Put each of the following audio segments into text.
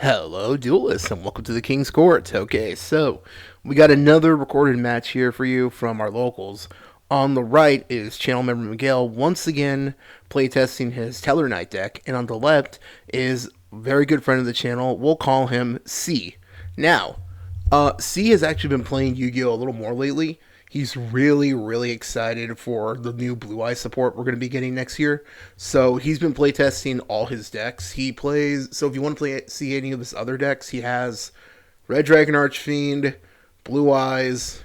Hello, duelists, and welcome to the King's Court. Okay, so we got another recorded match here for you from our locals. On the right is channel member Miguel once again playtesting his Tellarknight deck, and on the left is a very good friend of the channel. We'll call him C. Now, C has actually been playing Yu-Gi-Oh a little more lately. He's really excited for the new Blue Eye support we're going to be getting next year. So he's been playtesting all his decks. He plays. So if you want to see any of his other decks, he has Red Dragon Archfiend, Blue Eyes.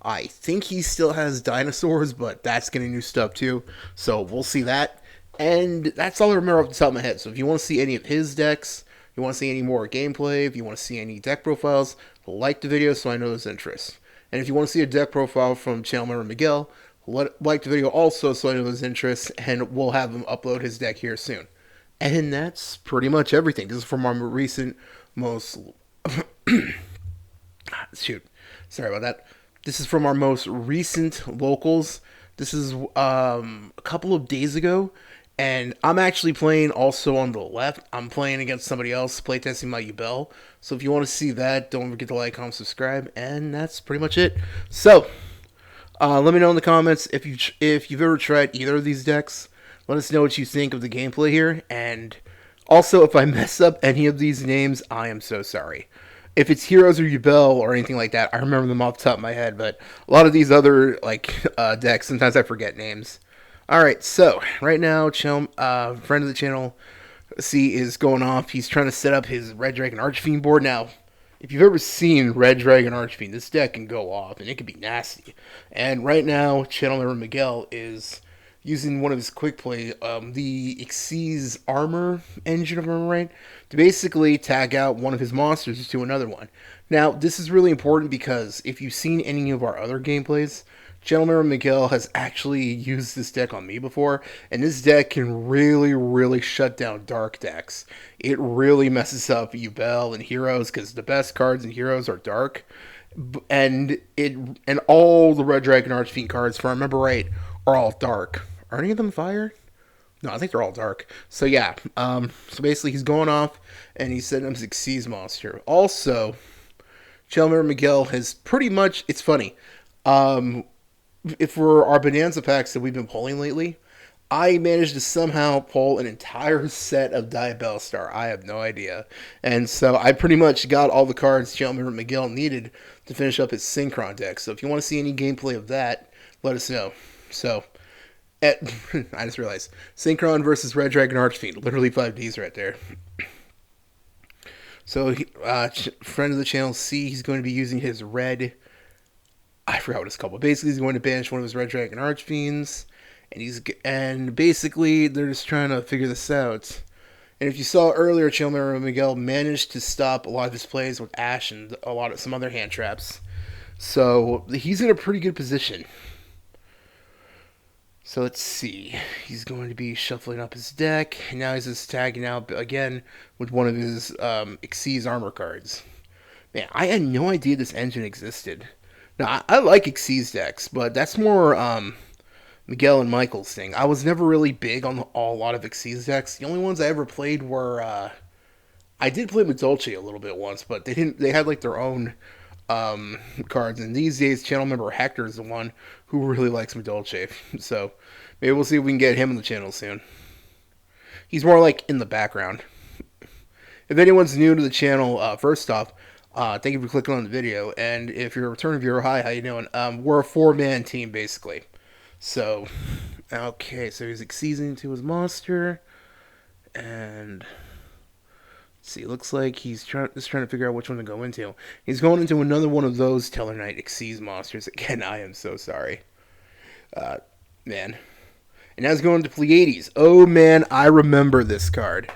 I think he still has dinosaurs, but that's getting new stuff too. So we'll see that. And that's all I remember off the top of my head. So if you want to see any of his decks, you want to see any more gameplay, if you want to see any deck profiles, like the video so I know there's interest. And if you want to see a deck profile from channel member Miguel, like the video also so I know there's interest, and we'll have him upload his deck here soon. And that's pretty much everything. This is from our recent most... Shoot. Sorry about that. This is from our most recent locals. This is a couple of days ago. And I'm actually playing also on the left. I'm playing against somebody else, playtesting my Yugioh. So if you want to see that, don't forget to like, comment, subscribe, and that's pretty much it. So, let me know in the comments if you've ever tried either of these decks. Let us know what you think of the gameplay here, and also if I mess up any of these names, I am so sorry. If it's Heroes or Yubel or anything like that, I remember them off the top of my head, but a lot of these other decks, sometimes I forget names. Alright, so, right now, friend of the channel, C, is going off. He's trying to set up his Red Dragon Archfiend board. Now, if you've ever seen Red Dragon Archfiend, this deck can go off, and it can be nasty. And right now, channel member Miguel is using one of his quick play, the Xyz Armor engine, if I remember right, to basically tag out one of his monsters to another one. Now, this is really important because if you've seen any of our other gameplays, channel member Miguel has actually used this deck on me before, and this deck can really shut down dark decks. It really messes up Yubel and Heroes because the best cards in Heroes are dark, and all the Red Dragon Archfiend cards, if I remember right, are all dark. Are any of them fire? No, I think they're all dark. So yeah, so basically he's going off, and he's setting up his Xyz monster. Also, channel member Miguel has pretty much. It's funny. If for our Bonanza packs that we've been pulling lately, I managed to somehow pull an entire set of Diabell Star. I have no idea. And so I pretty much got all the cards channel member Miguel needed to finish up his Synchron deck. So if you want to see any gameplay of that, let us know. So, I just realized. Synchron versus Red Dragon Archfiend. Literally 5Ds right there. So, friend of the channel, C, he's going to be using his red... I forgot what it's called, but basically he's going to banish one of his Red Dragon Archfiends, and basically they're just trying to figure this out. And if you saw earlier, channel member Miguel managed to stop a lot of his plays with Ash and some other hand traps, so he's in a pretty good position. So let's see. He's going to be shuffling up his deck, and now he's just tagging out again with one of his Xyz armor cards. Man, I had no idea this engine existed. Now, I like Xyz decks, but that's more Miguel and Michael's thing. I was never really big on a lot of Xyz decks. The only ones I ever played were... I did play with Dolce a little bit once, but they had like their own cards. And these days, channel member Hector is the one who really likes Dolce. So maybe we'll see if we can get him on the channel soon. He's more like in the background. If anyone's new to the channel, first off, thank you for clicking on the video, and if you're a return viewer, hi, how you doing? We're a 4-man team, basically. So, okay, so he's Xyzing to his monster, and let's see, looks like he's just trying to figure out which one to go into. He's going into another one of those Tellarknight Xyz monsters. Again, I am so sorry. Man. And now he's going to Pleiades. Oh, man, I remember this card.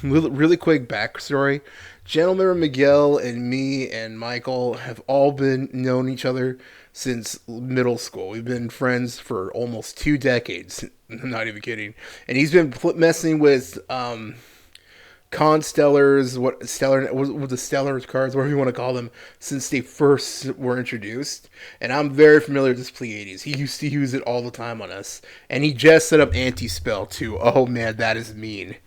Really quick backstory. Channel member Miguel and me and Michael have all been known each other since middle school. We've been friends for almost 2 decades. I'm not even kidding. And he's been messing with Constellars, with the Stellar cards, whatever you want to call them, since they first were introduced. And I'm very familiar with this Pleiades. He used to use it all the time on us. And he just set up Anti-Spell too. Oh man, that is mean.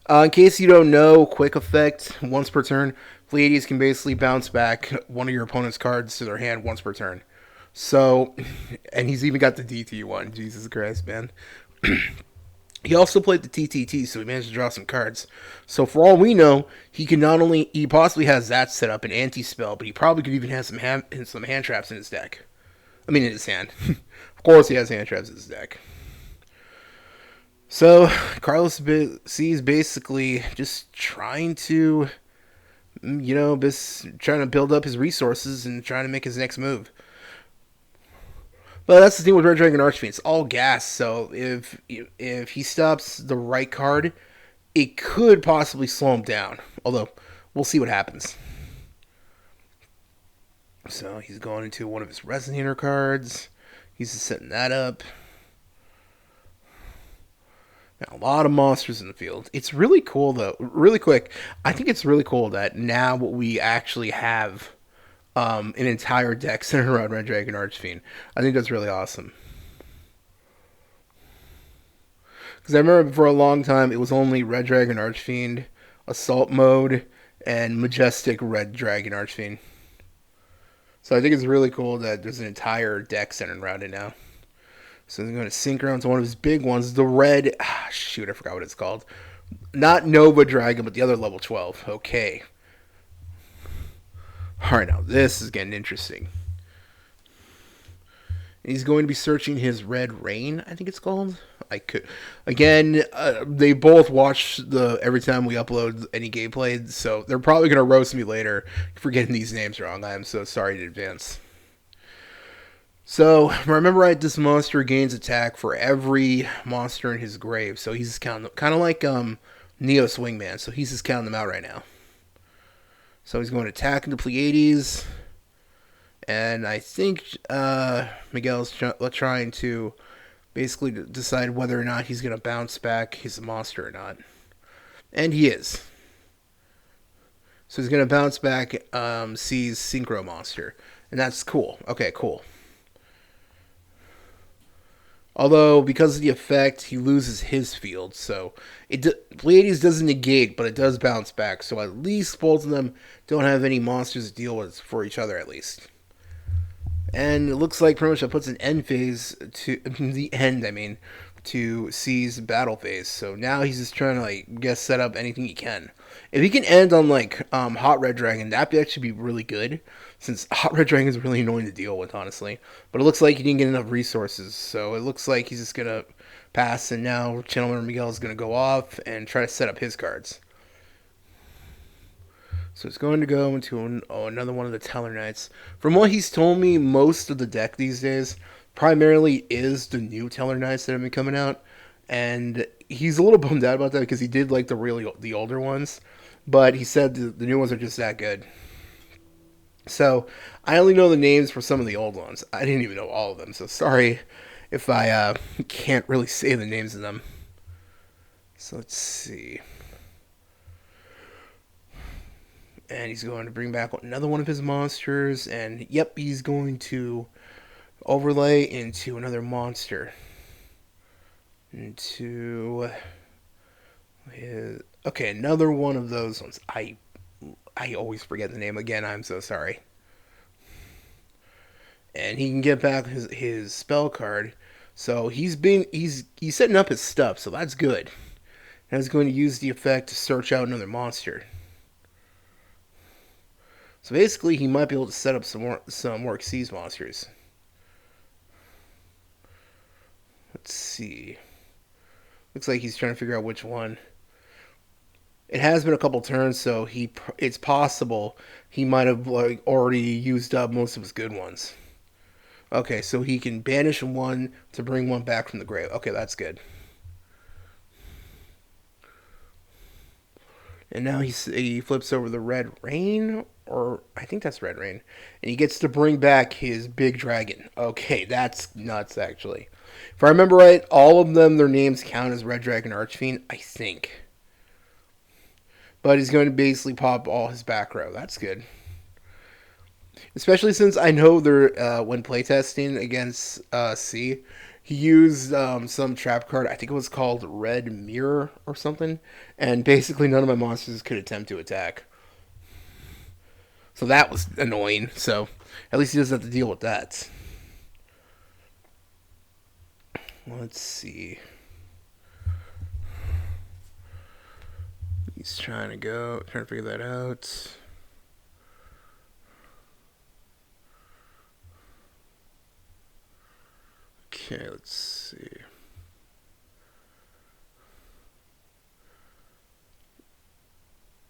In case you don't know, quick effect once per turn. Pleiades can basically bounce back one of your opponent's cards to their hand once per turn. So, and he's even got the DT one. Jesus Christ, man. He also played the TTT, so he managed to draw some cards. So for all we know, he can not only he possibly has that set up an anti spell, but he probably could even have some hand traps in his deck. I mean, in his hand. Of course, he has hand traps in his deck. So Carlos C is basically just trying to, trying to build up his resources and trying to make his next move. But that's the thing with Red Dragon Archfiend. It's all gas. So if he stops the right card, it could possibly slow him down. Although we'll see what happens. So he's going into one of his Resonator cards. He's just setting that up. Now, a lot of monsters in the field. It's really cool though. Really quick, I think it's really cool that now we actually have an entire deck centered around Red Dragon Archfiend. I think that's really awesome. Because I remember for a long time it was only Red Dragon Archfiend, Assault Mode, and Majestic Red Dragon Archfiend. So I think it's really cool that there's an entire deck centered around it now. So I'm going to sync around to one of his big ones, the red. Shoot, I forgot what it's called. Not Nova Dragon, but the other level 12. Okay. Alright, now this is getting interesting. He's going to be searching his Red Rain, I think it's called. I could again. They both watch the every time we upload any gameplay, so they're probably gonna roast me later for getting these names wrong. I am so sorry in advance. So remember, right? This monster gains attack for every monster in his grave. So he's counting, kind of like Neo Swingman. So he's just counting them out right now. So he's going to attack into Pleiades, and I think Miguel's trying to basically decide whether or not he's going to bounce back his monster or not. And he is. So he's going to bounce back C's Synchro monster. And that's cool. Okay, cool. Although, because of the effect, he loses his field. So Pleiades doesn't negate, but it does bounce back. So at least both of them don't have any monsters to deal with for each other, at least. And it looks like pretty much that puts an end phase to the end. I mean, to C's battle phase. So now he's just trying to set up anything he can. If he can end on Hot Red Dragon, that'd actually be really good. Since Hot Red Dragon is really annoying to deal with, honestly. But it looks like he didn't get enough resources, so it looks like he's just gonna pass. And now Channel Miguel is gonna go off and try to set up his cards. So it's going to go into another one of the Tellarknights. From what he's told me, most of the deck these days primarily is the new Tellarknights that have been coming out, and he's a little bummed out about that because he did like the older ones, but he said the new ones are just that good. So I only know the names for some of the old ones. I didn't even know all of them, so sorry if I can't really say the names of them. So let's see. And he's going to bring back another one of his monsters. And yep, he's going to overlay into another monster. Into his... Okay, another one of those ones. I always forget the name again. I'm so sorry. And he can get back his spell card. So he's setting up his stuff. So that's good. And he's going to use the effect to search out another monster. So basically, he might be able to set up some more Xyz monsters. Let's see. Looks like he's trying to figure out which one. It has been a couple turns, so it's possible he might have already used up most of his good ones. Okay, so he can banish one to bring one back from the grave. Okay, that's good. And now he flips over the Red Rain, or I think that's Red Rain, and he gets to bring back his big dragon. Okay, that's nuts, actually. If I remember right, all of them, their names count as Red Dragon Archfiend, I think. But he's going to basically pop all his back row. That's good. Especially since I know they're when playtesting against C, He used some trap card. I think it was called Red Mirror or something, and basically none of my monsters could attempt to attack. So that was annoying. So at least he doesn't have to deal with that. Let's see. He's trying to figure that out. Okay, let's see.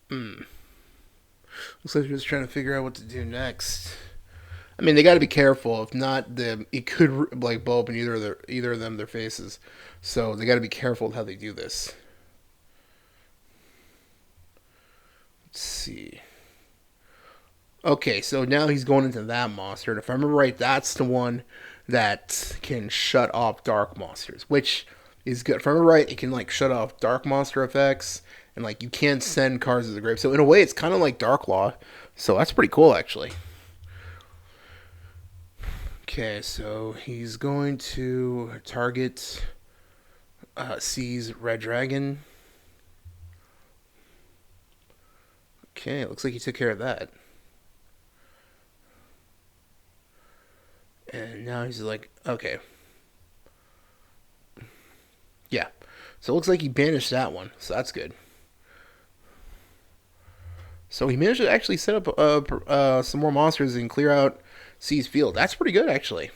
Hmm. Looks like they're just trying to figure out what to do next. I mean, they got to be careful. If not, it could like blow up in either of them their faces. So they got to be careful with how they do this. Let's see. Okay, so now he's going into that monster. And if I remember right, that's the one that can shut off dark monsters, which is good. If I remember right, it can like shut off dark monster effects, and like you can't send cards to the grave. So in a way, it's kind of like Dark Law. So that's pretty cool, actually. Okay, so he's going to target C's Red Dragon. Okay, looks like he took care of that. And now he's like, okay, yeah. So it looks like he banished that one, so that's good. So he managed to actually set up some more monsters and clear out C's field. That's pretty good, actually.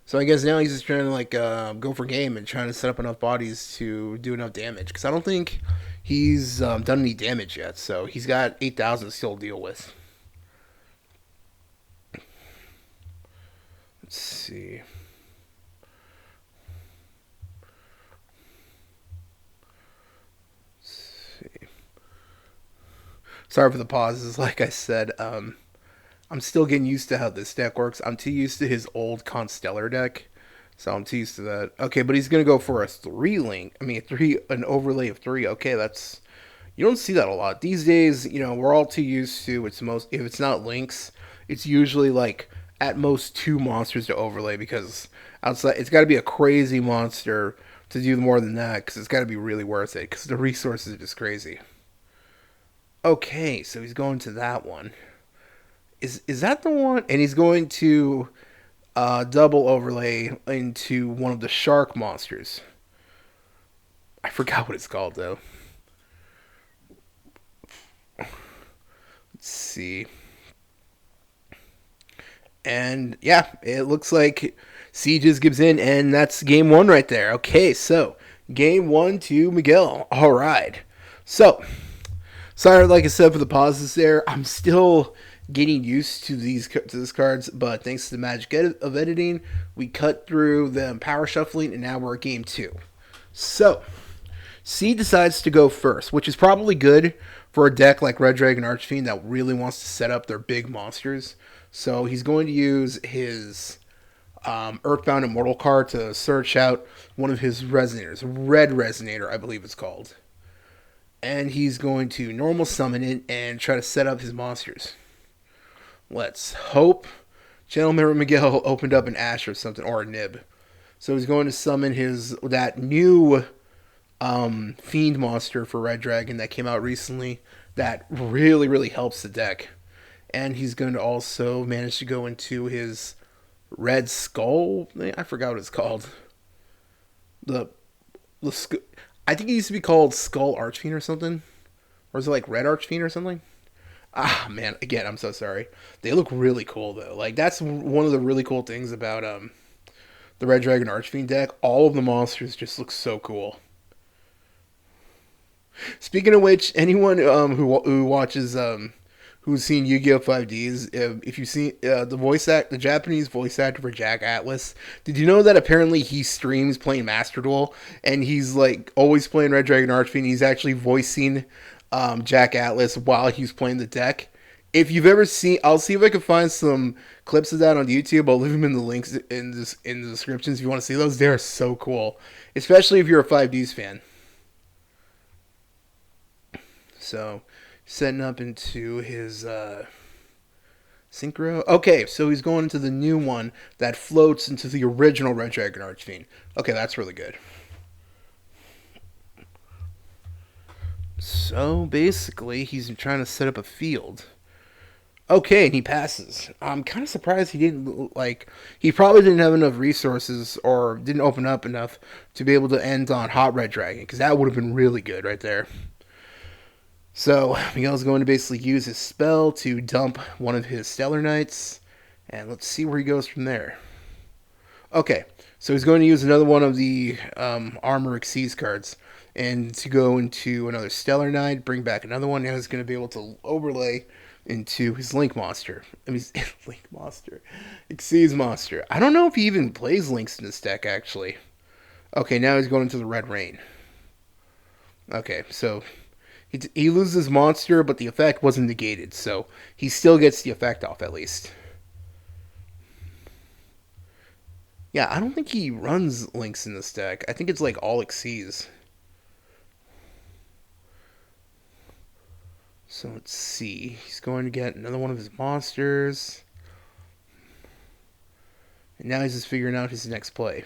So I guess now he's just trying to like go for game and trying to set up enough bodies to do enough damage. Because I don't think he's done any damage yet. So he's got 8,000 still to deal with. Let's see. Sorry for the pauses. Like I said, I'm still getting used to how this deck works. I'm too used to his old Constellar deck, so I'm too used to that. Okay, but he's gonna go for a three link. I mean, an overlay of three. Okay, that's you don't see that a lot these days. You know, we're all too used to it's most if it's not links, it's usually like at most two monsters to overlay because outside it's got to be a crazy monster to do more than that because it's got to be really worth it because the resources are just crazy. Okay, so he's going to that one. Is that the one? And he's going to double overlay into one of the shark monsters. I forgot what it's called though. Let's see. And yeah, it looks like C just gives in, and that's game one right there. Okay, so game one to Miguel. All right. So sorry, like I said, for the pauses there. I'm still getting used to these cards, but thanks to the magic of editing, we cut through them power shuffling, and now we're at game two. So C decides to go first, which is probably good for a deck like Red Dragon Archfiend that really wants to set up their big monsters. So he's going to use his Earthbound Immortal card to search out one of his Resonators. Red Resonator, I believe it's called. And he's going to normal summon it and try to set up his monsters. Let's hope Channel Member Miguel opened up an Ash or something, or a Nib. So he's going to summon that new Fiend monster for Red Dragon that came out recently that really, really helps the deck. And he's going to also manage to go into his Red Skull. I forgot what it's called. The, the I think it used to be called Skull Archfiend or something. Or is it like Red Archfiend or something? Ah, man. Again, I'm so sorry. They look really cool, though. Like, that's one of the really cool things about the Red Dragon Archfiend deck. All of the monsters just look so cool. Speaking of which, anyone who watches who's seen Yu-Gi-Oh 5Ds, if you've seen the Japanese voice actor for Jack Atlas, did you know that apparently he streams playing Master Duel and he's like always playing Red Dragon Archfiend? He's actually voicing Jack Atlas while he's playing the deck. If you've ever seen, I'll see if I can find some clips of that on YouTube. I'll leave them in the links in the descriptions if you want to see those. They're so cool, especially if you're a 5Ds fan. So, setting up into his Synchro. Okay, so he's going into the new one that floats into the original Red Dragon Archfiend. Okay, that's really good. So basically, he's trying to set up a field. Okay, and he passes. I'm kind of surprised he didn't like. He probably didn't have enough resources or didn't open up enough to be able to end on Hot Red Dragon because that would have been really good right there. So Miguel's going to basically use his spell to dump one of his Tellarknights, and let's see where he goes from there. Okay, so he's going to use another one of the Armor Exceeds cards, and to go into another Tellarknight, bring back another one, and he's going to be able to overlay into his Link Monster. I mean, Link Monster. Exceeds Monster. I don't know if he even plays Links in this deck, actually. Okay, now he's going into the Red Rain. Okay, so he loses Monster, but the effect wasn't negated, so he still gets the effect off at least. Yeah, I don't think he runs Links in this deck. I think it's like all Xyz. So let's see. He's going to get another one of his monsters. And now he's just figuring out his next play.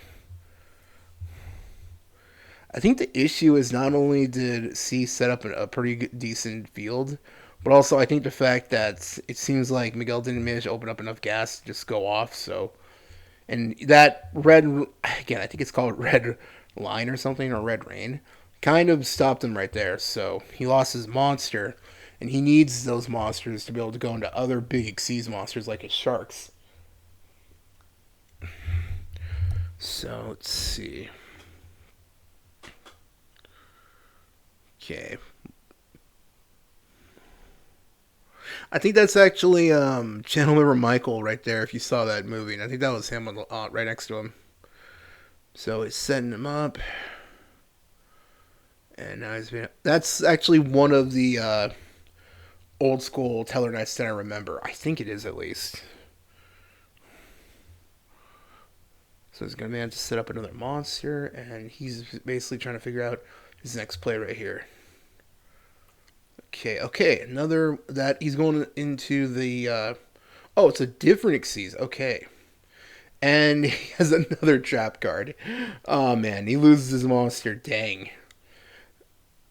I think the issue is not only did C set up a pretty decent field, but also I think the fact that it seems like Miguel didn't manage to open up enough gas to just go off. So, and that red, again, I think it's called Red Line or something, or Red Rain, kind of stopped him right there. So he lost his monster, and he needs those monsters to be able to go into other big Xyz monsters like his sharks. So let's see. Okay. I think that's actually Channel Member Michael right there. If you saw that movie, and I think that was him on the, right next to him. So he's setting him up, and now he's been. That's actually one of the old school Tellarknights that I remember. I think it is at least. So he's gonna have to set up another monster, and he's basically trying to figure out his next play right here. Okay, another that he's going into the. Oh, it's a different Xyz. Okay, and he has another trap card. Oh man, he loses his monster. Dang.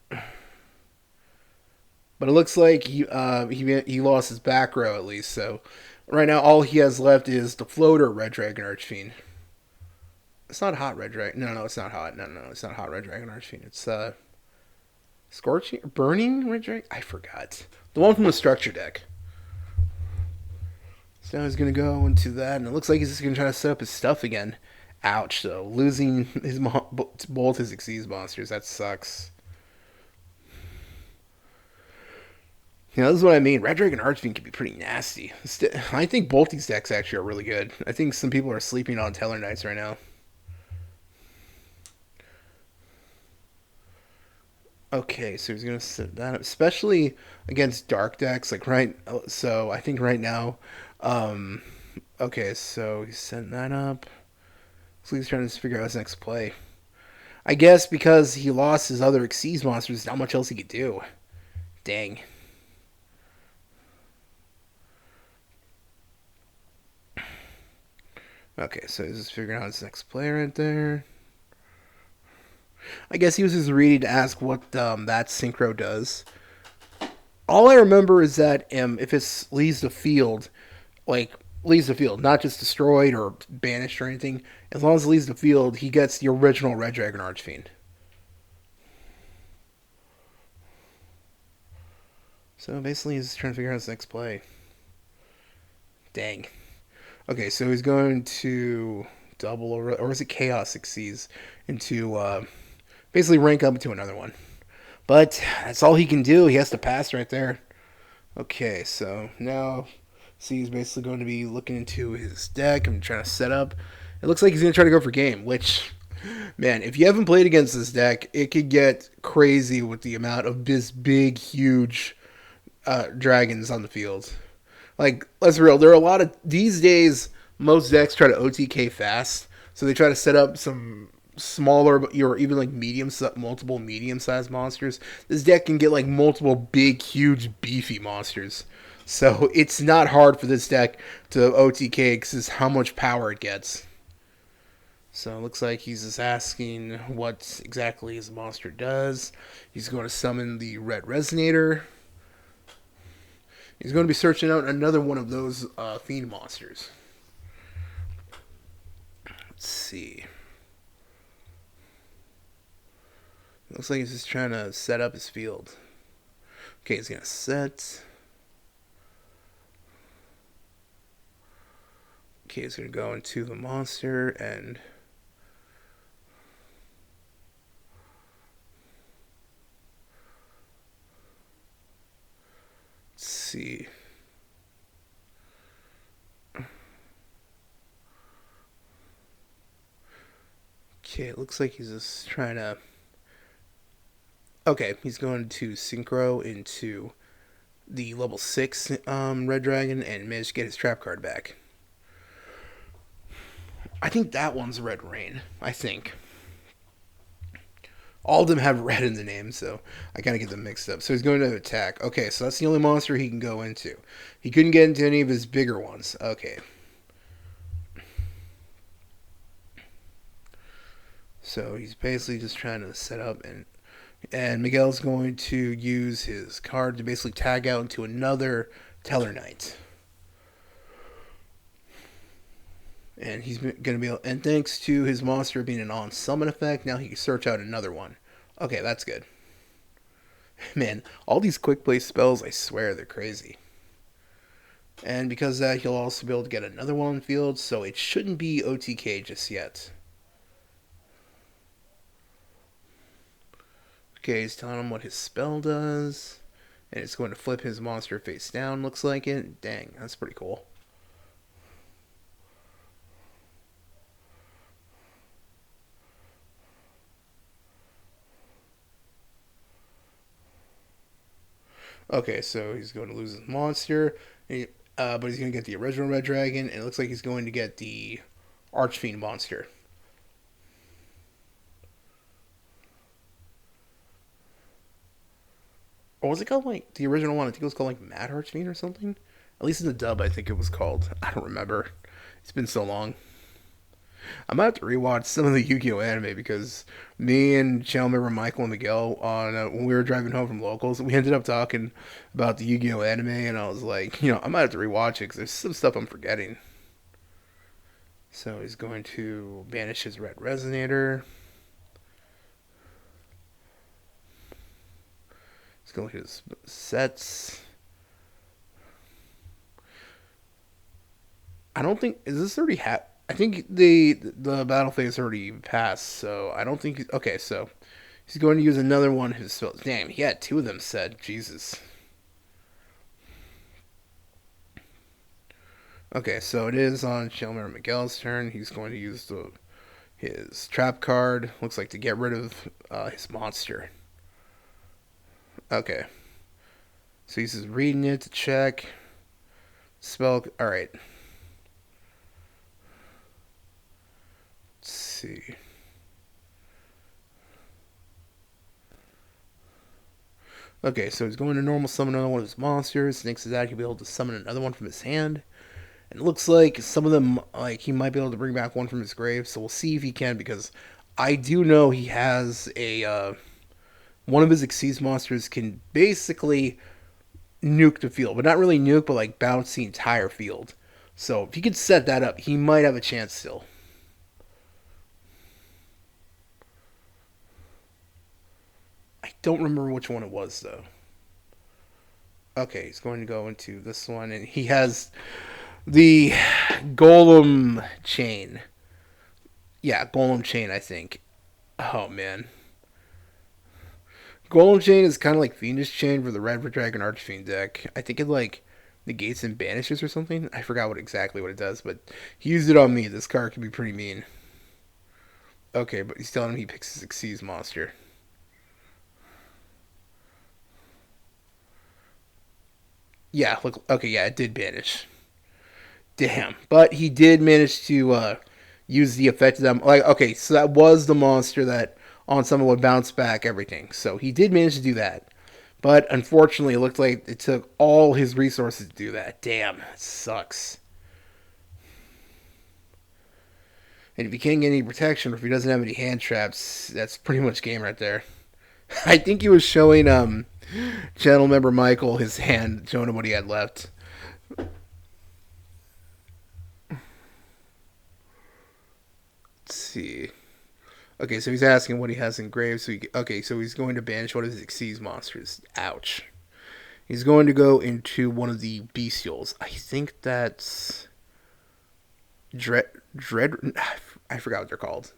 But it looks like he lost his back row at least. So right now, all he has left is the floater Red Dragon Archfiend. It's not hot Red Dragon. No, it's not hot. No, it's not hot Red Dragon Archfiend. It's Scorching, Burning Red Dragon. I forgot the one from the structure deck. So now he's gonna go into that, and it looks like he's just gonna try to set up his stuff again. Ouch! Though losing his both his Xyz monsters, that sucks. You know, this is what I mean. Red Dragon Archfiend can be pretty nasty. I think both these decks actually are really good. I think some people are sleeping on Tellarknights right now. Okay, so he's gonna set that up, especially against dark decks. Like right, so I think right now, um, okay, so he's setting that up. So he's trying to figure out his next play. I guess because he lost his other Xyz monsters, not much else he could do. Dang. Okay, so he's just figuring out his next play right there. I guess he was just ready to ask what that synchro does. All I remember is that if it leaves the field, like leaves the field, not just destroyed or banished or anything, as long as it leaves the field, he gets the original Red Dragon Archfiend. So basically, he's trying to figure out his next play. Dang. Okay, so he's going to double or is it Chaos succeeds into basically rank up to another one. But that's all he can do. He has to pass right there. Okay, so now see he's basically going to be looking into his deck and trying to set up. It looks like he's going to try to go for game, which, man, if you haven't played against this deck, it could get crazy with the amount of this big, huge dragons on the field. Like, let's be real, there are a lot of, these days, most decks try to OTK fast, so they try to set up some smaller or even like multiple medium sized monsters. This deck can get like multiple big, huge, beefy monsters. So it's not hard for this deck to OTK because it's how much power it gets. So it looks like he's just asking what exactly his monster does. He's going to summon the Red Resonator. He's going to be searching out another one of those Fiend monsters. Let's see. Looks like he's just trying to set up his field. Okay, he's going to set. Okay, he's going to go into the monster and... Let's see. Okay, it looks like he's just trying to... Okay, he's going to synchro into the level 6 Red Dragon and manage to get his trap card back. I think that one's Red Rain. I think. All of them have red in the name, so I kind of get them mixed up. So he's going to attack. Okay, so that's the only monster he can go into. He couldn't get into any of his bigger ones. Okay. So he's basically just trying to set up, and Miguel's going to use his card to basically tag out into another Tellarknight. And he's going to be able, and thanks to his monster being an on-summon effect, now he can search out another one. Okay, that's good. Man, all these quick play spells, I swear, they're crazy. And because of that, he'll also be able to get another one on field, so it shouldn't be OTK just yet. Okay, he's telling him what his spell does. And it's going to flip his monster face down, looks like it. Dang, that's pretty cool. Okay, so he's going to lose his monster, but he's going to get the original Red Dragon, and it looks like he's going to get the Archfiend monster. Or was it called like the original one? I think it was called like Mad Archfiend or something. At least in the dub, I think it was called. I don't remember. It's been so long. I might have to rewatch some of the Yu-Gi-Oh anime because me and channel member Michael and Miguel on when we were driving home from locals, we ended up talking about the Yu-Gi-Oh anime, and I was like, I might have to rewatch it because there's some stuff I'm forgetting. So he's going to banish his Red Resonator. He's going to his sets. I don't think is this already I think the battle phase already passed, so I don't think. Okay, so he's going to use another one of his spells. Damn, he had two of them said. Jesus. Okay, so it is on Shelmer Miguel's turn. He's going to use his trap card. Looks like to get rid of his monster. Okay. So he's just reading it to check. Spell. Alright. Let's see. Okay, so he's going to normal summon another one of his monsters. Next to that, he'll be able to summon another one from his hand. And it looks like some of them, like he might be able to bring back one from his grave. So we'll see if he can, because I do know he has a one of his Xyz monsters can basically nuke the field, but not really nuke, but like bounce the entire field. So if he could set that up, he might have a chance still. I don't remember which one it was though. Okay, he's going to go into this one, and he has the Golem Chain. Yeah, Golem Chain, I think. Oh, man. Golem Chain is kind of like Fiendish Chain for the Red Dragon Archfiend deck. I think it, like, negates and banishes or something. I forgot exactly what it does, but he used it on me. This card can be pretty mean. Okay, but he's telling him he picks his Xyz monster. Yeah, look. Okay, yeah, it did banish. Damn. But he did manage to use the effect of them. Like, okay, so that was the monster that on someone would bounce back everything. So he did manage to do that. But unfortunately, it looked like it took all his resources to do that. Damn, it sucks. And if he can't get any protection, or if he doesn't have any hand traps, that's pretty much game right there. I think he was showing channel member Michael his hand, showing him what he had left. Let's see. Okay, so he's asking what he has engraved. So he's going to banish one of his Xyz monsters. Ouch. He's going to go into one of the bestials. I think that's Dread. I forgot what they're called.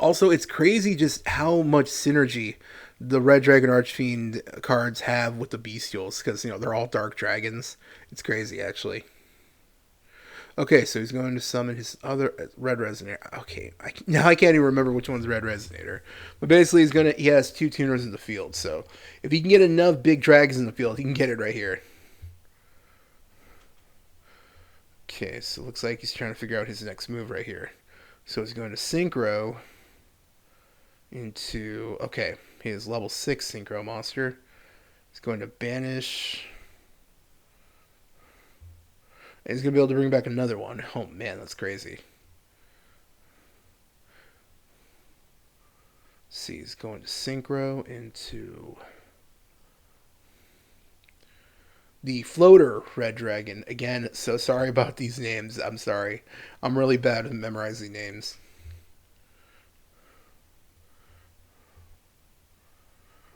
Also, it's crazy just how much synergy the Red Dragon Archfiend cards have with the bestials, because they're all dark dragons. It's crazy, actually. Okay, so he's going to summon his other Red Resonator. Okay, now I can't even remember which one's Red Resonator. But basically, he has two tuners in the field. So if he can get enough big dragons in the field, he can get it right here. Okay, so it looks like he's trying to figure out his next move right here. So he's going to Synchro into... Okay, his level 6 Synchro monster. He's going to banish... And he's going to be able to bring back another one. Oh, man, that's crazy. Let's see, he's going to Synchro into the Floater Red Dragon. Again, so sorry about these names. I'm sorry. I'm really bad at memorizing names.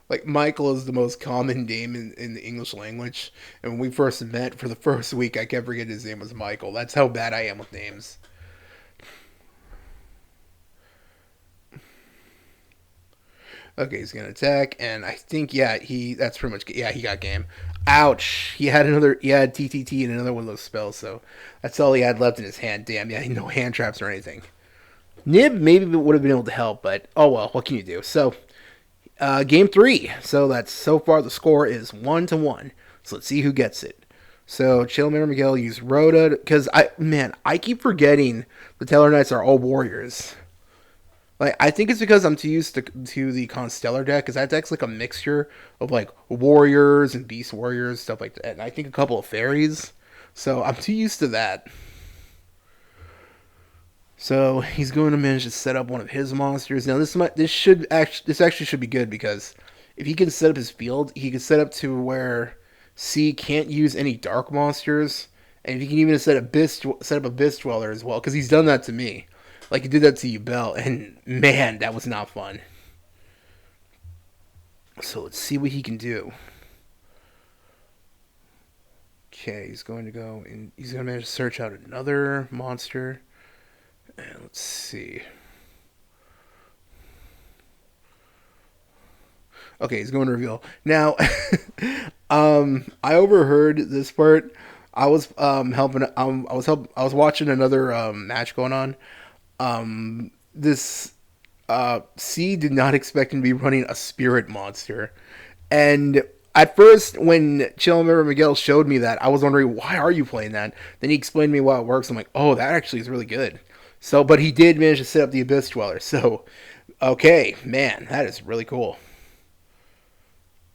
Like, Michael is the most common name in the English language. And when we first met, for the first week, I kept forgetting his name was Michael. That's how bad I am with names. Okay, he's gonna attack, and I think that's pretty much he got game. Ouch! He had TTT and another one of those spells, so that's all he had left in his hand. Damn, no hand traps or anything. Nib maybe would have been able to help, but oh well, what can you do? So, game 3. So far the score is 1-1. So let's see who gets it. So Chillmare Miguel used Rhoda because I keep forgetting the Tellarknights are all warriors. Like, I think it's because I'm too used to the Constellar deck, because that deck's like a mixture of like warriors and beast warriors, stuff like that, and I think a couple of fairies. So I'm too used to that. So he's going to manage to set up one of his monsters. Now this actually should be good, because if he can set up his field, he can set up to where C can't use any dark monsters, and if he can even set up Abyss Dweller as well, because he's done that to me. Like, he did that to Yugioh, and man, that was not fun. So let's see what he can do. Okay, he's going to manage to search out another monster. And let's see. Okay, he's going to reveal. Now, I overheard this part. I was helping. I was watching another match going on. This C did not expect him to be running a spirit monster, and at first when Chillmare Miguel showed me that, I was wondering, why are you playing that? Then he explained to me why it works. I'm like, oh, that actually is really good. So, but he did manage to set up the Abyss Dweller. So, okay, man, that is really cool.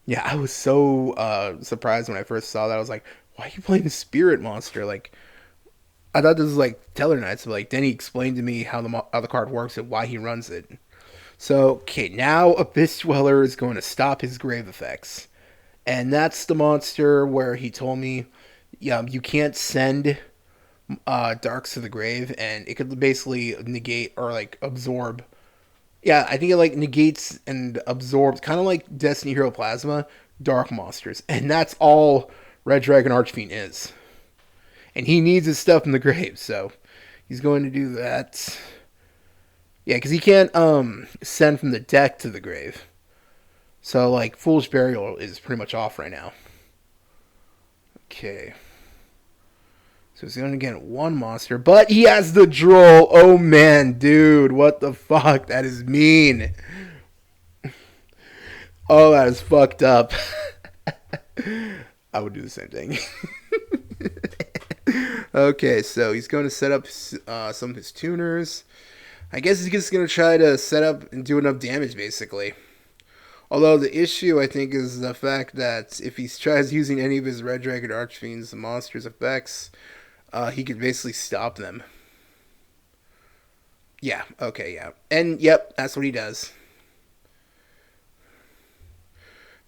Yeah, I was so surprised when I first saw that. I was like, why are you playing the spirit monster? Like, I thought this was like Tellarknights, but like then he explained to me how the card works and why he runs it. So okay, now Abyss Dweller is going to stop his grave effects, and that's the monster where he told me, yeah, you can't send darks to the grave, and it could basically negate or like absorb. Yeah, I think it like negates and absorbs, kind of like Destiny Hero Plasma, dark monsters, and that's all Red Dragon Archfiend is. And he needs his stuff in the grave, so he's going to do that. Yeah, because he can't send from the deck to the grave. So, like, Foolish Burial is pretty much off right now. Okay. So he's going to get one monster, but he has the Droll. Oh, man, dude, what the fuck? That is mean. Oh, that is fucked up. I would do the same thing. Okay, so he's going to set up some of his tuners. I guess he's just going to try to set up and do enough damage, basically. Although the issue, I think, is the fact that if he tries using any of his Red Dragon Archfiend's monsters' effects, he could basically stop them. Yeah, okay, yeah. And, yep, that's what he does.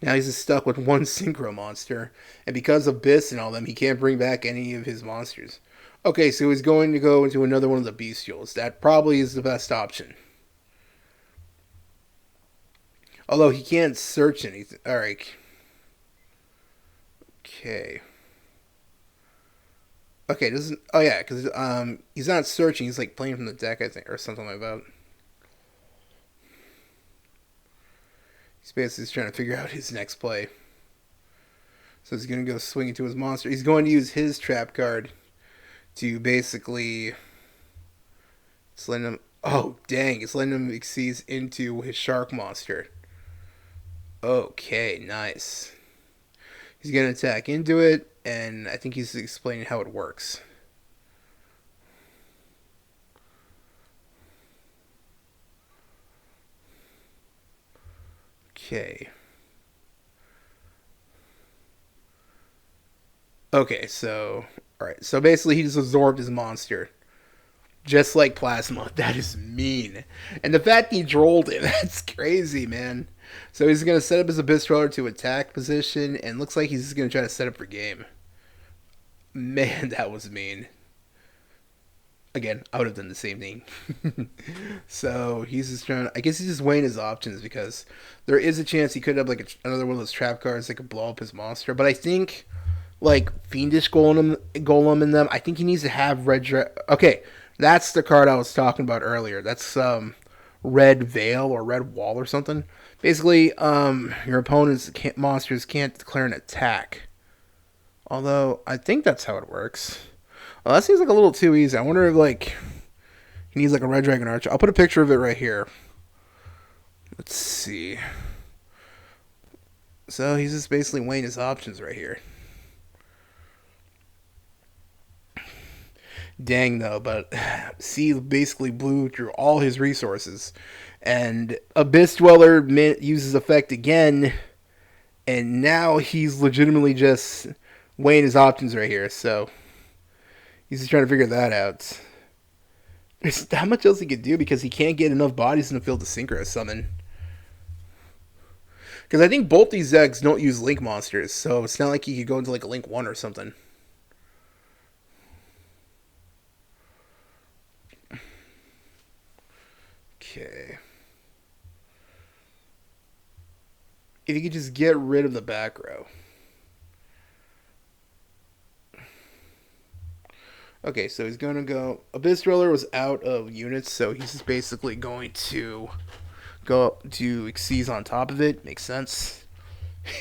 Now he's just stuck with one synchro monster, and because of Biss and all them, he can't bring back any of his monsters. Okay, so he's going to go into another one of the bestials. That probably is the best option. Although he can't search anything. Alright. Okay. Okay, doesn't. Oh yeah, because he's not searching. He's like playing from the deck, I think, or something like that. He's basically just trying to figure out his next play. So he's gonna go swing into his monster. He's going to use his trap card to basically. It's letting him. Oh dang! It's letting him exceed into his shark monster. Okay, nice. He's gonna attack into it, and I think he's explaining how it works. Okay. Okay, so alright. So basically he just absorbed his monster. Just like Plasma. That is mean. And the fact he drolled it, that's crazy, man. So he's gonna set up his Abyss Roller to attack position, and looks like he's just gonna try to set up for game. Man, that was mean. Again, I would have done the same thing. So he's just trying. I guess he's just weighing his options because there is a chance he could have like another one of those trap cards that could blow up his monster. But I think like Fiendish Golem in them. I think he needs to have Okay, that's the card I was talking about earlier. That's Red Veil or Red Wall or something. Basically, your opponent's monsters can't declare an attack. Although I think that's how it works. Well, that seems like a little too easy. I wonder if like he needs like a Red Dragon Archer. I'll put a picture of it right here. Let's see. So he's just basically weighing his options right here. Dang though, but C basically blew through all his resources, and Abyss Dweller uses effect again, and now he's legitimately just weighing his options right here. So he's just trying to figure that out. There's not much else he could do because he can't get enough bodies in the field to synchro summon. Because I think both these decks don't use Link monsters, so it's not like he could go into like a Link 1 or something. Okay. If you could just get rid of the back row. Okay, so he's going to go... Abyss Driller was out of units, so he's just basically going to go up to Xyz on top of it. Makes sense.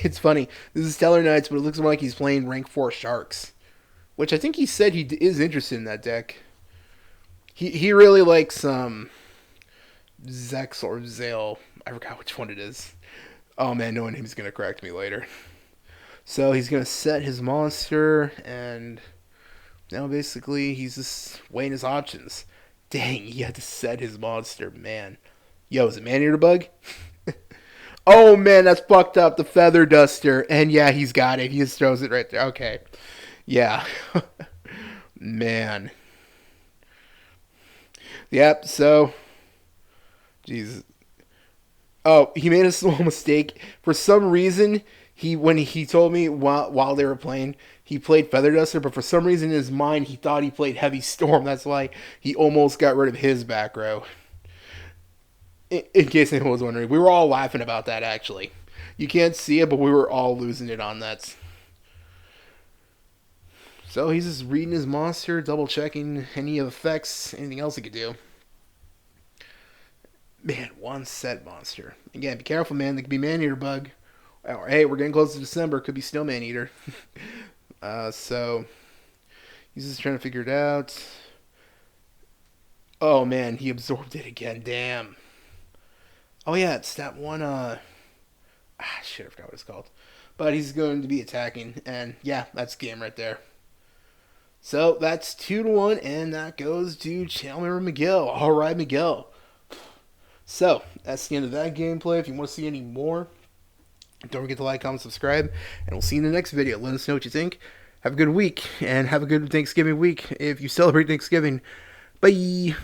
It's funny. This is Tellarknights, but it looks more like he's playing rank 4 Sharks. Which I think he said he is interested in that deck. He really likes Zex or Zale. I forgot which one it is. Oh man, knowing him, he's going to correct me later. So he's going to set his monster, and now basically he's just weighing his options. Dang, he had to set his monster, man. Yo, is it Man-Eater Bug? Oh man, that's fucked up. The Feather Duster. And yeah, he's got it. He just throws it right there. Okay. Yeah. Man. Yep, so. Jesus. Oh, he made a small mistake. For some reason, when he told me while they were playing, he played Feather Duster, but for some reason in his mind, he thought he played Heavy Storm. That's why he almost got rid of his back row. In case anyone was wondering, we were all laughing about that, actually. You can't see it, but we were all losing it on that. So he's just reading his monster, double checking any effects, anything else he could do. Man, one set monster. Again, be careful, man. There could be Man-Eater Bug. Or, hey, we're getting close to December. Could be still Man-Eater. So he's just trying to figure it out. Oh, man, he absorbed it again. Damn. Oh, yeah, it's that one, shit, I forgot what it's called. But he's going to be attacking, and yeah, that's game right there. So that's 2-1, and that goes to Chalmers Miguel. Alright, Miguel. So, that's the end of that gameplay. If you want to see any more, Don't forget to like, comment, subscribe, and we'll see you in the next video. Let us know what you think. Have a good week, and have a good Thanksgiving week if you celebrate Thanksgiving. Bye!